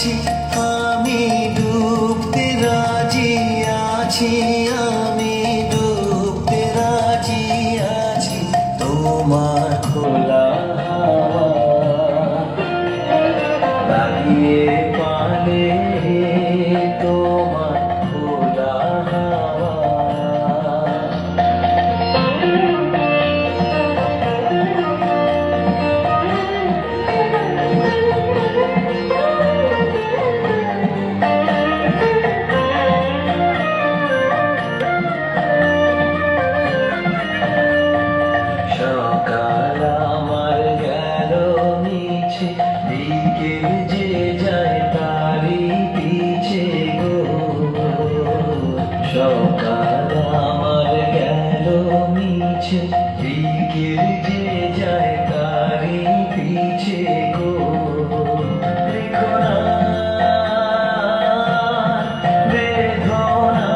আছি, আমি ডুবতে রাজি আছি, আমি ডুবতে রাজি আছি তোমার খোলা হাওয়া লাগিয়ে পালে তোমার খোলা হাওয়া। সকাল আমার গেল মিছে, বিকেল যে যায় তারি পিছে গো। সকাল আমার গেল মিছে, বিকেল যে যায় তারি পিছে গো। দেখো না বেদনা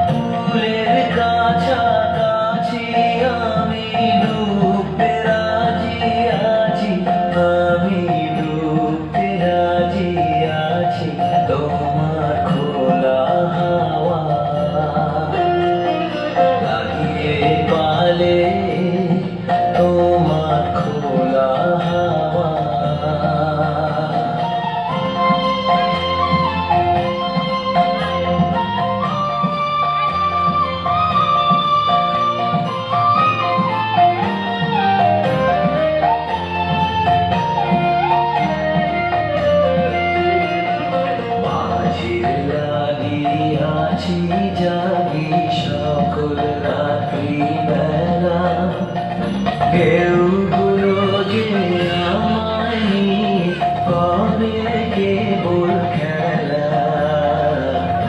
ফুলের কাছাকাছি, আমি ডুবতে রাজি আছি, আমি ডুবতে রাজি আছি তোমার খোলা হাওয়া লাগিয়ে পালে তোমার খোলা হাওয়া। আছি জাগি সকল রাত্রি বেলা, কেউ গুলো যে আমায় করে কেবল খেলা।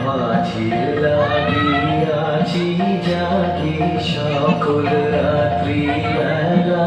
মাঝির লাগিয়াছি জাগি সকল রাত্রি বেলা,